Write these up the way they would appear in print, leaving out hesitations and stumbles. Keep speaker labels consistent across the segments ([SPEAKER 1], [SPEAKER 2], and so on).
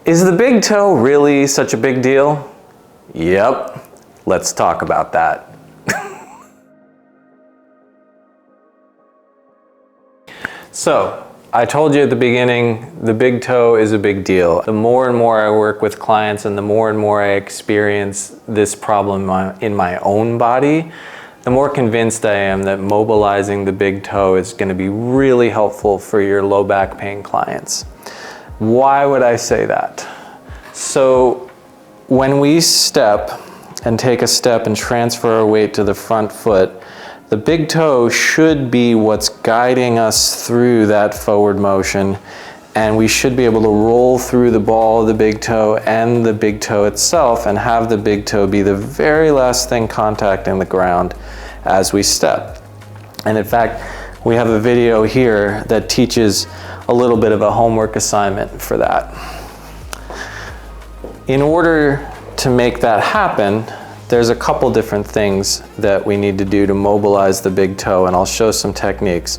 [SPEAKER 1] Is the big toe really such a big deal? Yep, let's talk about that. So, I told you at the beginning, the big toe is a big deal. The more and more I work with clients and the more I experience this problem in my own body, the more convinced I am that mobilizing the big toe is going to be really helpful for your low back pain clients. Why would I say that? So when we step and take a step and transfer our weight to the front foot, the big toe should be what's guiding us through that forward motion, and we should be able to roll through the ball of the big toe and the big toe itself and have the big toe be the very last thing contacting the ground as we step. And in fact, we have a video here that teaches a little bit of a homework assignment for that. In order to make that happen, there's a couple different things that we need to do to mobilize the big toe, and I'll show some techniques.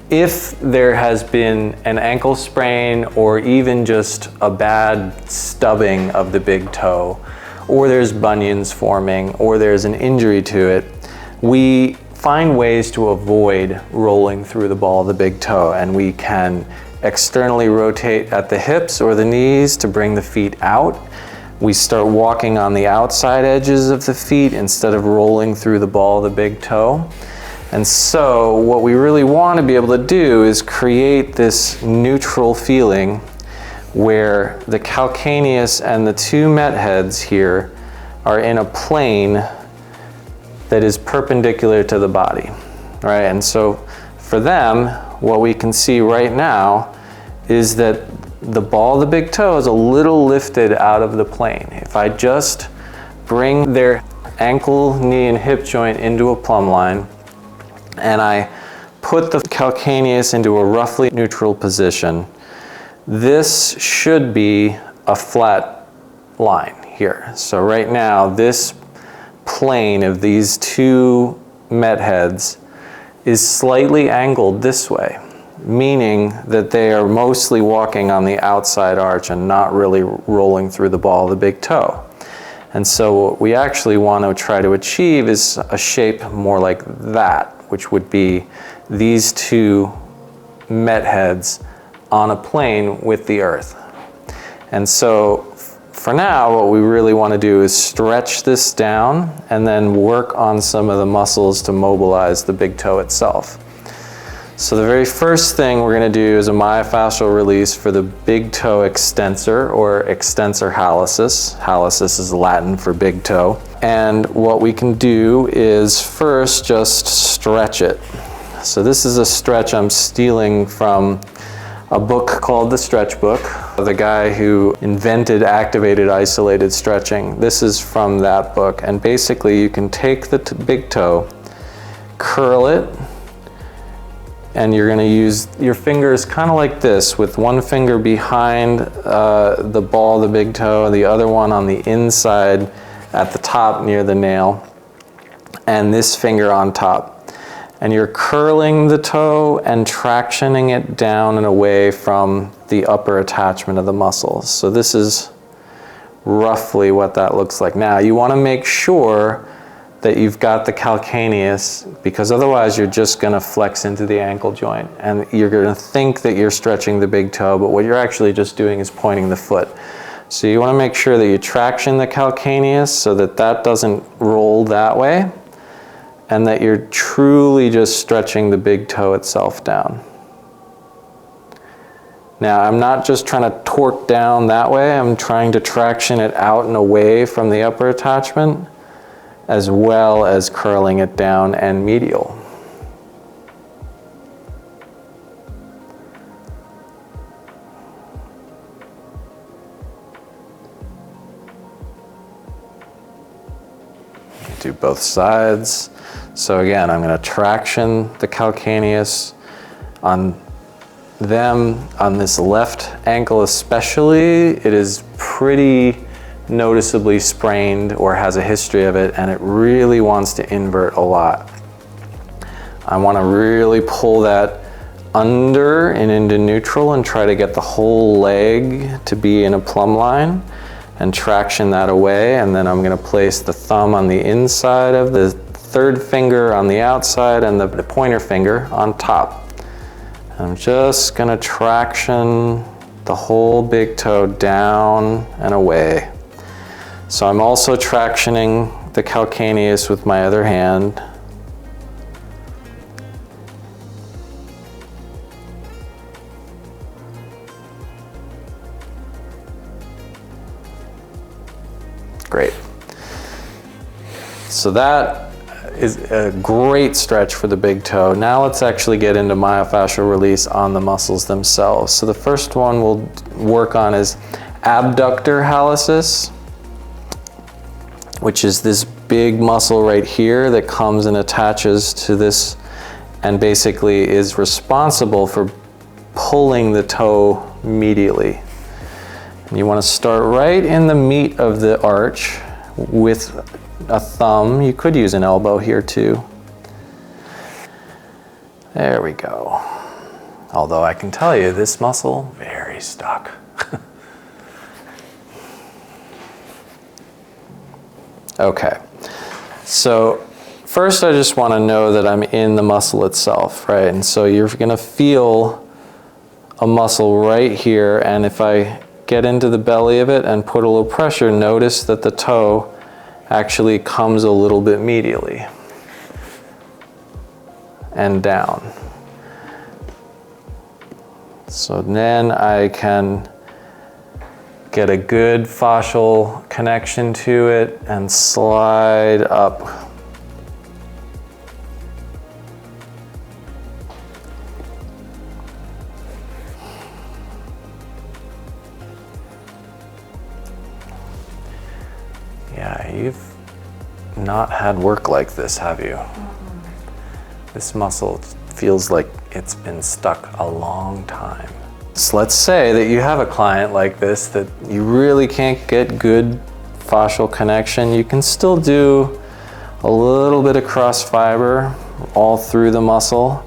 [SPEAKER 1] If there has been an ankle sprain or even just a bad stubbing of the big toe, or there's bunions forming, or there's an injury to it, we find ways to avoid rolling through the ball of the big toe, and we can externally rotate at the hips or the knees to bring the feet out. We start walking on the outside edges of the feet instead of rolling through the ball of the big toe. And so what we really want to be able to do is create this neutral feeling where the calcaneus and the two met heads here are in a plane that is perpendicular to the body, right? And so for them, what we can see right now is that the ball of the big toe is a little lifted out of the plane. If I just bring their ankle, knee, and hip joint into a plumb line, and I put the calcaneus into a roughly neutral position, this should be a flat line here. So right now, this plane of these two met heads is slightly angled this way, meaning that they are mostly walking on the outside arch and not really rolling through the ball of the big toe. And so what we actually want to try to achieve is a shape more like that, which would be these two met heads on a plane with the earth. And so for now, what we really want to do is stretch this down and then work on some of the muscles to mobilize the big toe itself. So the very first thing we're going to do is a myofascial release for the big toe extensor, or extensor hallucis. Hallucis is Latin for big toe. And what we can do is first just stretch it. So this is a stretch I'm stealing from a book called The Stretch Book, the guy who invented activated isolated stretching. This is from that book. And basically you can take the big toe, curl it, and you're going to use your fingers kind of like this, with one finger behind the ball of the big toe, the other one on the inside at the top near the nail, and this finger on top. And you're curling the toe and tractioning it down and away from the upper attachment of the muscles. So this is roughly what that looks like. Now you want to make sure that you've got the calcaneus, because otherwise you're just going to flex into the ankle joint and you're going to think that you're stretching the big toe, but what you're actually just doing is pointing the foot. So you want to make sure that you traction the calcaneus so that that doesn't roll that way, and that you're truly just stretching the big toe itself down. Now, I'm not just trying to torque down that way, I'm trying to traction it out and away from the upper attachment, as well as curling it down and medial. Do both sides. So again, I'm going to traction the calcaneus on them, on this left ankle especially. It is pretty noticeably sprained or has a history of it, and it really wants to invert a lot. I want to really pull that under and into neutral and try to get the whole leg to be in a plumb line and traction that away. And then I'm going to place the thumb on the inside of the third finger on the outside and the pointer finger on top. I'm just going to traction the whole big toe down and away. So I'm also tractioning the calcaneus with my other hand. Great. So that is a great stretch for the big toe. Now let's actually get into myofascial release on the muscles themselves. So the first one we'll work on is abductor hallucis, which is this big muscle right here that comes and attaches to this and basically is responsible for pulling the toe medially. And you want to start right in the meat of the arch with a thumb. You could use an elbow here too. There we go. Although I can tell you this muscle, very stuck. Okay, so first I just want to know that I'm in the muscle itself, right? And so you're going to feel a muscle right here, and if I get into the belly of it and put a little pressure, notice that the toe actually comes a little bit medially and down. So then I can get a good fascial connection to it and slide up. Yeah, you've not had work like this, have you? This muscle feels like it's been stuck a long time. So let's say that you have a client like this that you really can't get good fascial connection. You can still do a little bit of cross fiber all through the muscle,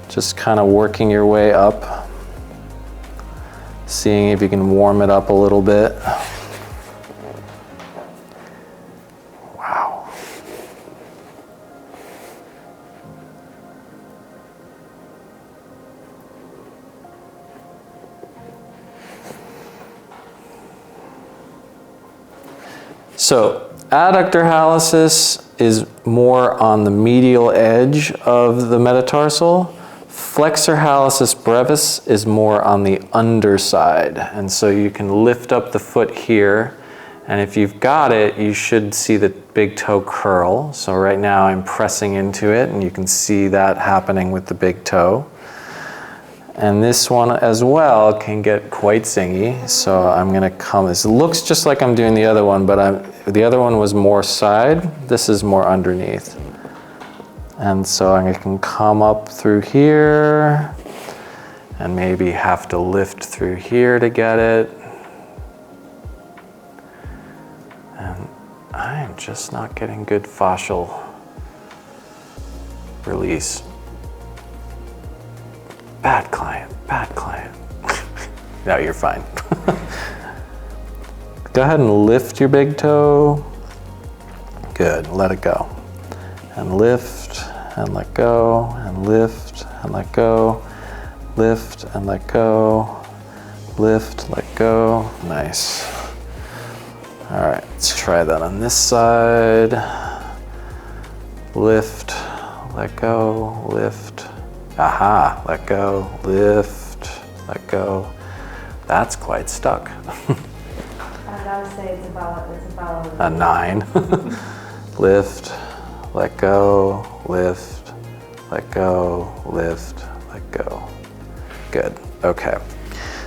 [SPEAKER 1] just kind of working your way up, seeing if you can warm it up a little bit. Wow. So adductor hallucis is more on the medial edge of the metatarsal. Flexor hallucis brevis is more on the underside. And so you can lift up the foot here, and if you've got it, you should see the big toe curl. So right now I'm pressing into it, and you can see that happening with the big toe. And this one as well can get quite zingy. So I'm gonna come, this looks just like I'm doing the other one, but the other one was more side, this is more underneath. And so I can come up through here and maybe have to lift through here to get it. And I am just not getting good fascial release. Bad client, bad client. No, you're fine. Go ahead and lift your big toe. Good, let it go. And lift and let go, and lift and let go, lift and let go, lift, let go. Nice. All right, let's try that on this side. Lift, let go, lift. Aha, let go, lift, let go. That's quite stuck.
[SPEAKER 2] I would say it's about
[SPEAKER 1] a 9. Lift, let go, lift, let go, lift, let go. Good, okay.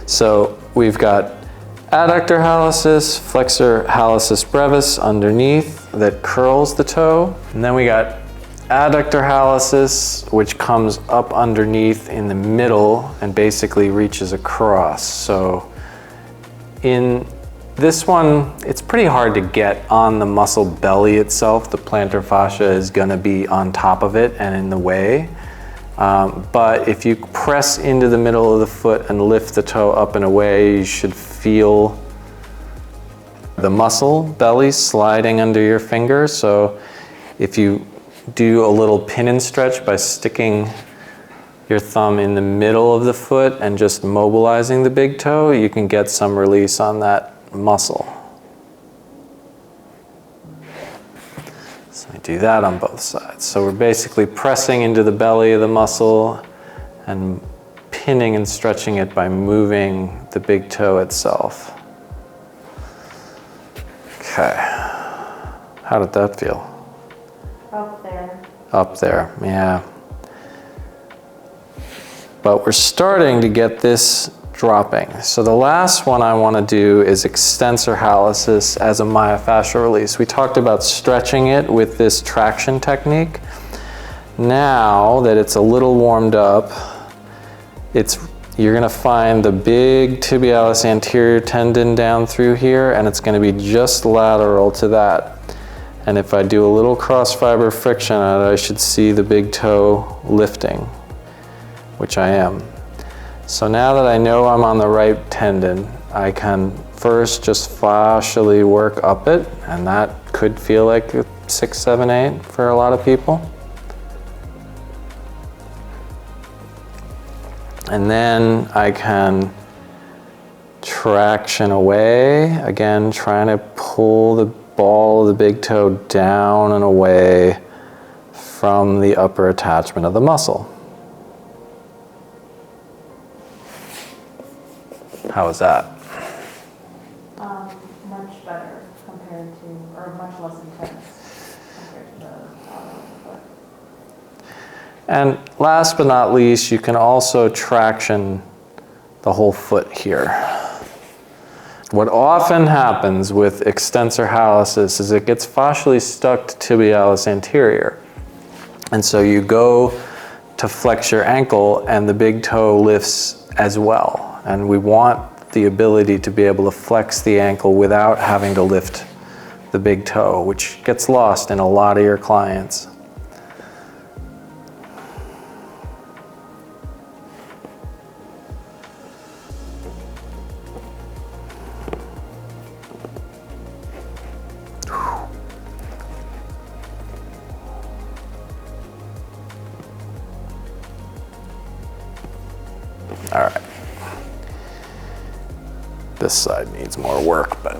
[SPEAKER 1] So we've got adductor hallucis, flexor hallucis brevis underneath that curls the toe. And then we got adductor hallucis, which comes up underneath in the middle and basically reaches across. So in this one, it's pretty hard to get on the muscle belly itself. The plantar fascia is gonna be on top of it and in the way. But if you press into the middle of the foot and lift the toe up and away, you should feel the muscle belly sliding under your finger. So if you do a little pin and stretch by sticking your thumb in the middle of the foot and just mobilizing the big toe, you can get some release on that muscle. So we do that on both sides. So we're basically pressing into the belly of the muscle and pinning and stretching it by moving the big toe itself. Okay. How did that feel?
[SPEAKER 2] Up there.
[SPEAKER 1] Up there, yeah. But we're starting to get this dropping. So the last one I want to do is extensor hallucis as a myofascial release. We talked about stretching it with this traction technique. Now that it's a little warmed up, you're going to find the big tibialis anterior tendon down through here, and it's going to be just lateral to that. And if I do a little cross fiber friction on it, I should see the big toe lifting, which I am. So now that I know I'm on the right tendon, I can first just fascially work up it, and that could feel like 6, 7, 8 for a lot of people. And then I can traction away, again trying to pull the ball of the big toe down and away from the upper attachment of the muscle. How was that?
[SPEAKER 2] Much better compared to, or much less intense compared to the foot.
[SPEAKER 1] And last but not least, you can also traction the whole foot here. What often happens with extensor hallucis is it gets fascially stuck to tibialis anterior. And so you go to flex your ankle and the big toe lifts as well. And we want the ability to be able to flex the ankle without having to lift the big toe, which gets lost in a lot of your clients. All right. This side needs more work, but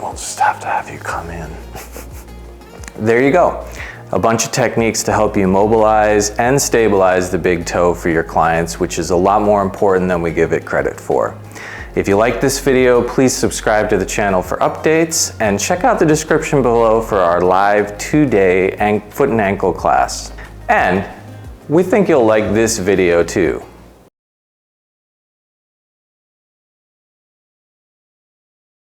[SPEAKER 1] we'll just have to have you come in. There you go. A bunch of techniques to help you mobilize and stabilize the big toe for your clients, which is a lot more important than we give it credit for. If you like this video, please subscribe to the channel for updates and check out the description below for our live 2-day foot and ankle class. And we think you'll like this video too.